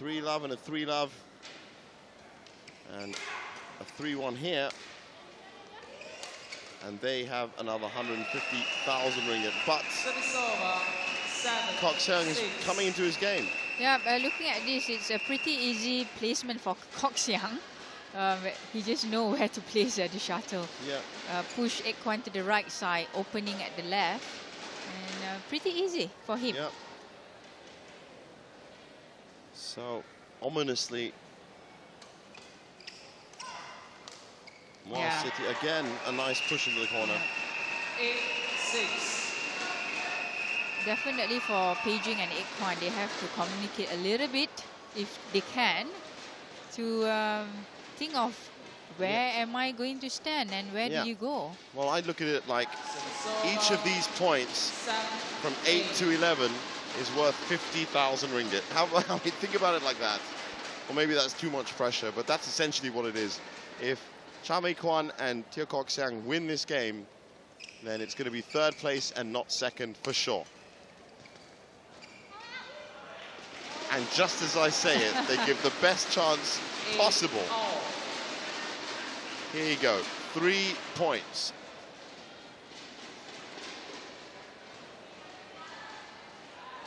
3-love and a 3-love. And a 3-1 here. And they have another 150,000 ringgit. But Kok Seung is coming into his game. Yeah, looking at this, it's a pretty easy placement for Kok Seung. He just knows where to place the shuttle. Yeah. Push Kwan to the right side, opening at the left. And pretty easy for him. Yeah. So, ominously, Muar City, again, a nice push into the corner. 8-6. Definitely for Beijing and Kwan, they have to communicate a little bit, if they can, to think of where am I going to stand and where do you go? Well, I look at it like each of these points from 8 to 11 is worth 50,000 ringgit. I mean, think about it like that. Or maybe that's too much pressure, but that's essentially what it is. If Cha Mei Kwan and Teo Kok Seung win this game, then it's going to be 3rd place and not 2nd for sure. And just as I say it, they give the best chance possible. Here you go, 3 points.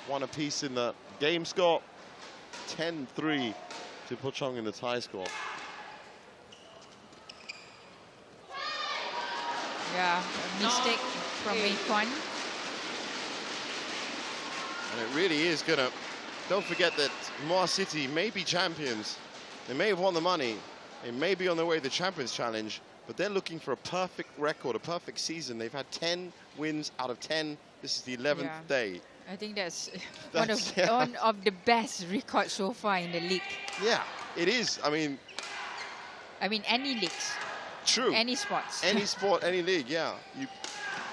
One apiece in the game score, 10-3 to Puchong in the tie score. Yeah, a mistake from Mei Kwan. And it really is gonna, don't forget that Muar City may be champions. They may have won the money. They may be on their way to the Champions Challenge, but they're looking for a perfect record, a perfect season. They've had 10 wins out of 10. This is the 11th day. I think that's one of the best records so far in the league. Yeah, it is. I mean, any leagues. True. Any sports. Any sport, any league, yeah. You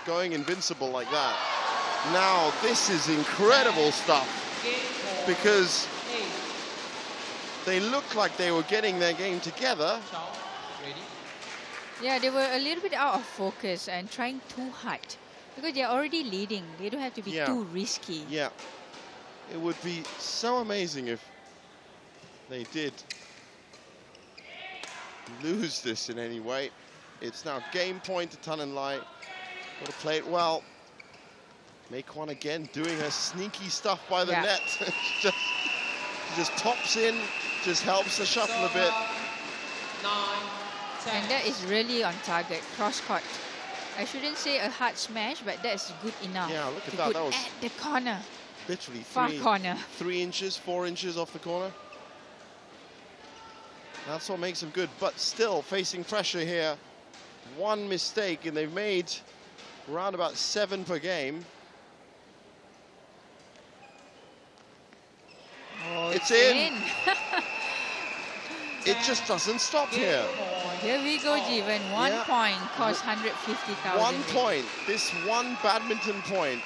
going invincible like that. Now, this is incredible stuff because they looked like they were getting their game together. Yeah, they were a little bit out of focus and trying too hard because they're already leading. They don't have to be too risky. Yeah. It would be so amazing if they did lose this in any way. It's now game point to Tan and Lai. Got to play it well. Mei Kwan again doing her sneaky stuff by the net. She just pops in, just helps the shuttle a bit. 9, 10. And that is really on target, cross court. I shouldn't say a hard smash, but that's good enough. Yeah, look at to that. put That was at the corner. literally Far corner. 3 inches, 4 inches off the corner. That's what makes them good, but still facing pressure here. One mistake, and they've made around about 7 per game. Oh, it's in. It just doesn't stop here. Here we go, Jeevan. 1 point costs 150,000. 1 point. This one badminton point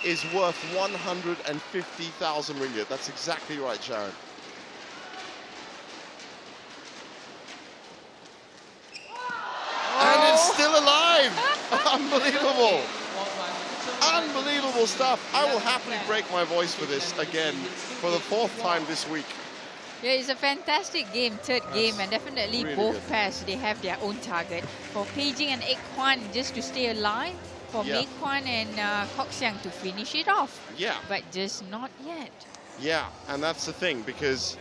is worth 150,000 ringgit. That's exactly right, Sharon. And it's still alive. Unbelievable. Unbelievable stuff. I will happily break my voice for this again for the 4th time this week. Yeah, it's a fantastic game, third game, and definitely really both good. pairs, they have their own target. For Beijing and Ek Kwan, just to stay alive. For Mei Kwan and Kok Siang to finish it off. Yeah. But just not yet. Yeah, and that's the thing, because,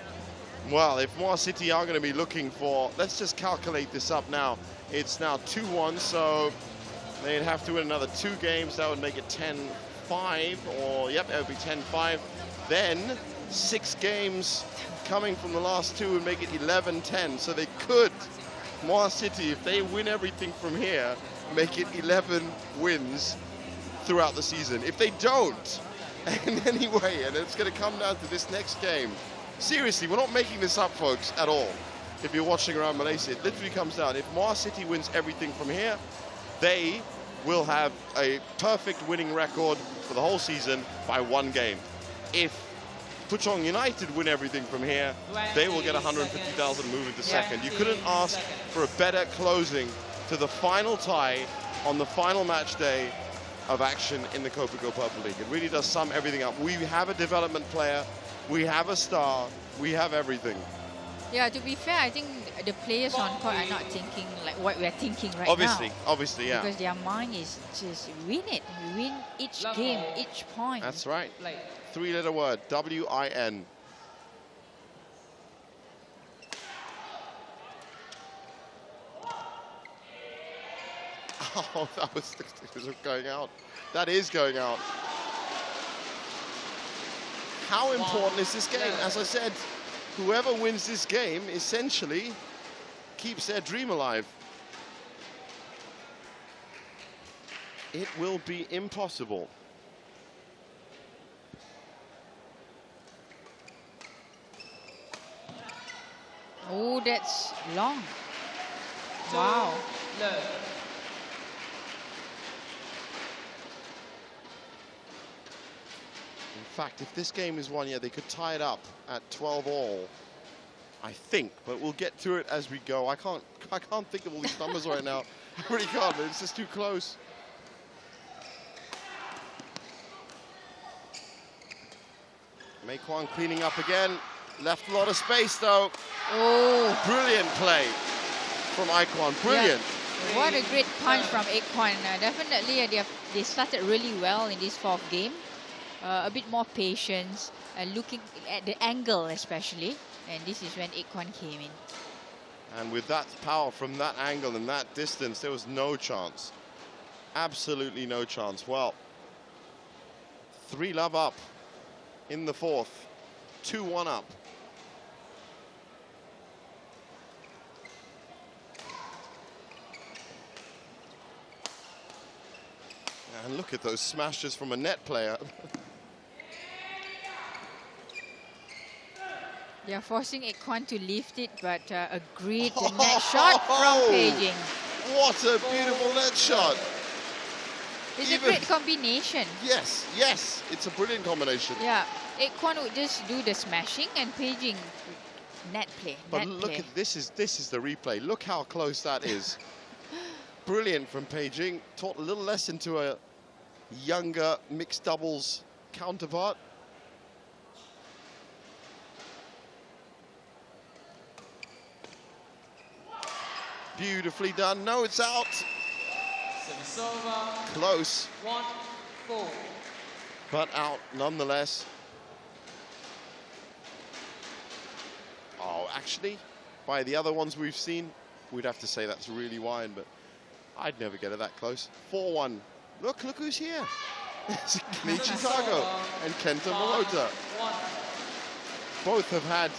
well, if Muar City are going to be looking for, let's just calculate this up now. It's now 2-1, so they'd have to win another 2 games. That would make it 10-5, or, yep, it would be 10-5. Then 6 games coming from the last 2 would make it 11-10. So they could, Muar City, if they win everything from here, make it 11 wins throughout the season. If they don't, in any way, and it's going to come down to this next game. Seriously, we're not making this up, folks, at all. If you're watching around Malaysia, it literally comes down. If Muar City wins everything from here, they will have a perfect winning record for the whole season by 1 game. If Puchong United win everything from here, they will get 150,000 move into second. You couldn't ask for a better closing to the final tie on the final match day of action in the Kopiko Purple League. It really does sum everything up. We have a development player, we have a star, we have everything. Yeah, to be fair, I think the players on court are not thinking like what we're thinking right Obviously, now. obviously, yeah. Because their mind is just win it, win each game, each point. That's right. 3-letter word, W-I-N. Oh, that was going out. That is going out. How important is this game? As I said, whoever wins this game essentially keeps their dream alive. It will be impossible. Oh, that's long. Wow. In fact, if this game is won, yeah, they could tie it up at 12 all, I think. But we'll get to it as we go. I can't think of all these numbers right now. I really can't. It's just too close. Mei Kwan cleaning up again. Left a lot of space though. Oh. Brilliant play from Iquan. Brilliant. Yeah. What a great punch from Ek Kwan. Definitely they started really well in this 4th game. A bit more patience, looking at the angle especially. And this is when Ek Kwan came in. And with that power from that angle and that distance, there was no chance. Absolutely no chance. Well, 3-love up in the 4th. 2-1 up. And look at those smashes from a net player. They are forcing Ek Kwan to lift it, but a great net shot from Beijing. What a beautiful net shot. It's a great combination. Yes, yes, it's a brilliant combination. Yeah, Ek Kwan would just do the smashing and Beijing net play. But look at this is the replay. Look how close that is. Brilliant from Beijing. Taught a little lesson to a younger mixed doubles counterpart. Beautifully done. No, it's out. Close. 1-4. But out nonetheless. Oh, actually, by the other ones we've seen, we'd have to say that's really wide, but I'd never get it that close. 4-1. Look who's here. It's Kenichi Tago and Kenta Morota. Both have had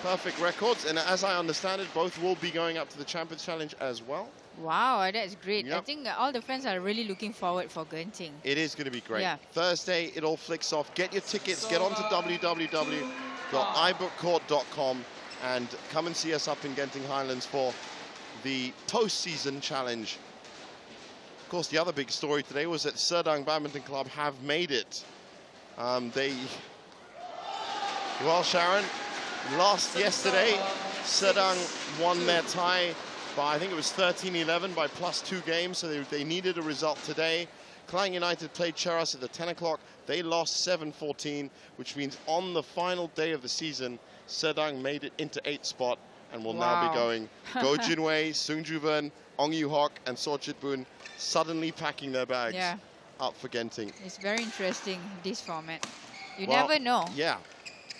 perfect records, and as I understand it, both will be going up to the Champions Challenge as well. Wow, that's great. Yep. I think all the friends are really looking forward for Genting. It is going to be great. Yeah. Thursday, it all flicks off. Get your tickets, get onto www.ibookcourt.com and come and see us up in Genting Highlands for the postseason challenge. Of course, the other big story today was that Serdang Badminton Club have made it. Well, Sharon, lost yesterday. Serdang won their tie by, I think it was 13-11 by +2 games, so they needed a result today. Klang United played Cheras at the 10 o'clock. They lost 7-14, which means on the final day of the season, Serdang made it into 8th spot and will now be going. Go Jinwei, Sung Ju-ven, Ong Yu-Hok, and So Chit-boon suddenly packing their bags up for Genting. It's very interesting, this format. You never know. Yeah.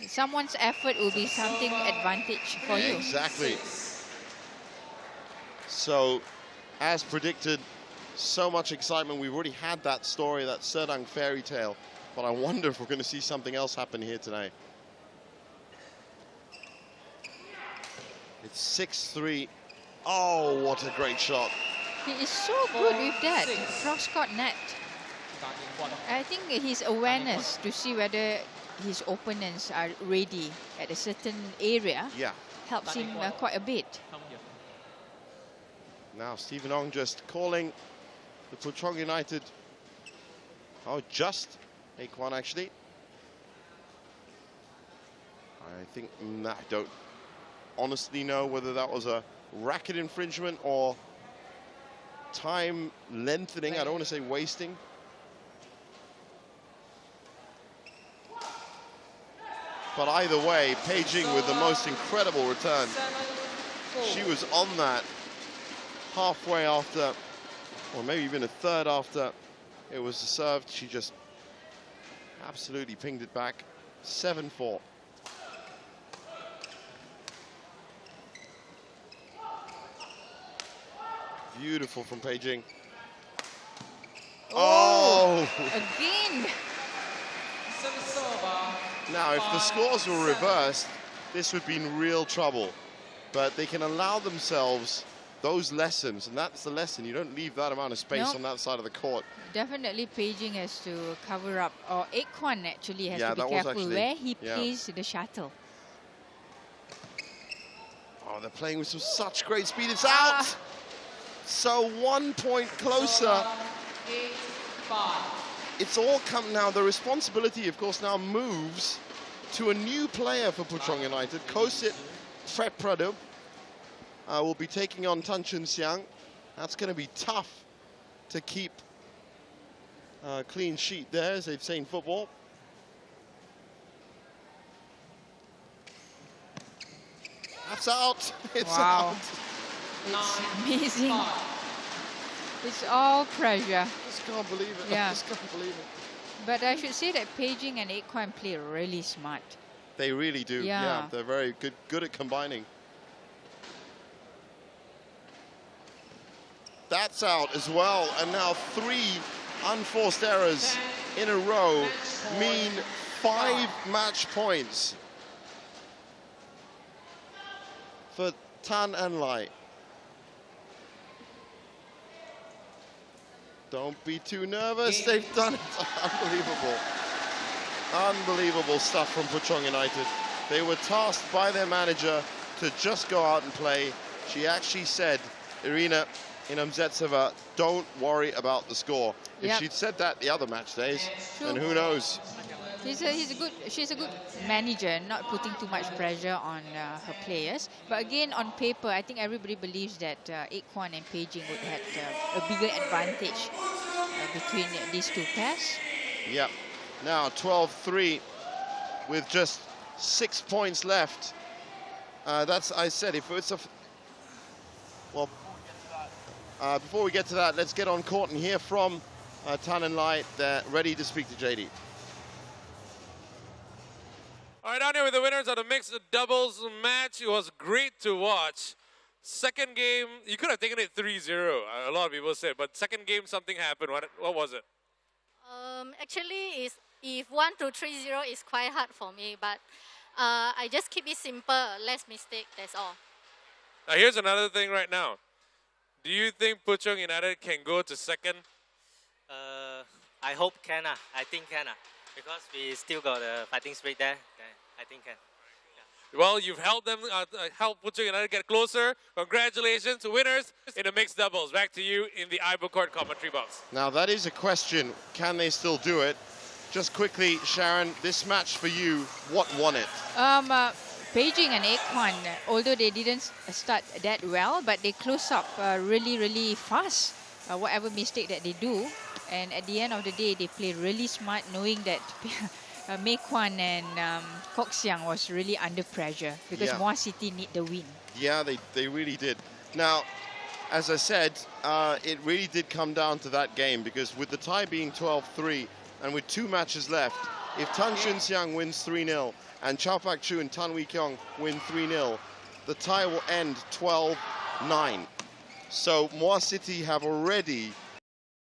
Someone's effort will be something advantage for you. Exactly. So, as predicted, so much excitement. We've already had that story, that Serdang fairy tale, but I wonder if we're going to see something else happen here today. It's 6-3. Oh, what a great shot. He is so good with that cross-court net. I think his awareness to see whether his opponents are ready at a certain area helps him quite a bit. Now Stephen Ong just calling the Puchong United. Oh, just Aekwon actually. I think I don't honestly know whether that was a racket infringement or time lengthening. I don't want to say wasting. But either way, Beijing with the most incredible return. She was on that halfway after, or maybe even a third after it was served. She just absolutely pinged it back. 7-4. Beautiful from Beijing. Oh! Again! Now, if the scores were reversed, this would be in real trouble. But they can allow themselves those lessons, and that's the lesson. You don't leave that amount of space on that side of the court. Definitely Beijing has to cover up, or Aekwon actually has to be careful where he plays the shuttle. Oh, they're playing with such great speed. It's out! So 1 point closer. It's all come now. The responsibility, of course, now moves to a new player for Puchong United. Kosit Frepradu will be taking on Tan Chun Siang. That's going to be tough to keep a clean sheet there, as they'd say in football. That's out. It's out. It's amazing. It's all pressure. I just can't believe it. Yeah. I just can't believe it. But I should say that Beijing and Aekwon play really smart. They really do. Yeah, they're very good at combining. That's out as well. And now 3 unforced errors in a row mean 5 match points for Tan and Lai. Don't be too nervous. They've done it. Unbelievable. Unbelievable stuff from Puchong United. They were tasked by their manager to just go out and play. She actually said, Irina Inamzetseva, don't worry about the score. If she'd said that the other match days, then who knows? She's a good manager, not putting too much pressure on her players. But again, on paper, I think everybody believes that Aekwon and Beijing would have a bigger advantage between these two pairs. Yep. Now 12-3 with just 6 points left. That's, I said, if it's a... Well, before we get to that, let's get on court and hear from Tan and Lai. They're ready to speak to JD. All right, down here with the winners of the mixed doubles match. It was great to watch. Second game, you could have taken it 3-0. A lot of people said, but second game something happened. What was it? Actually, if 1 to 3-0 is quite hard for me, but I just keep it simple, less mistake. That's all. Now here's another thing right now. Do you think Puchong United can go to second? I hope can. I think can. Because we still got a fighting spirit there. I think can. Well, you've helped them, helped Puchong United get closer. Congratulations, winners in the mixed doubles. Back to you in the Ivo Court commentary box. Now that is a question. Can they still do it? Just quickly, Sharon, this match for you, what won it? Beijing and Ekwan, although they didn't start that well, but they close up really fast, whatever mistake that they do. And at the end of the day, they play really smart, knowing that Mei Kwan and Kok Siang was really under pressure because Muar City need the win. Yeah, they really did. Now, as I said, it really did come down to that game because with the tie being 12-3 and with 2 matches left, if Tan Shun Xiang wins 3-0 and Chow Pak Chu and Tan Wee Kiong win 3-0, the tie will end 12-9. So Muar City have already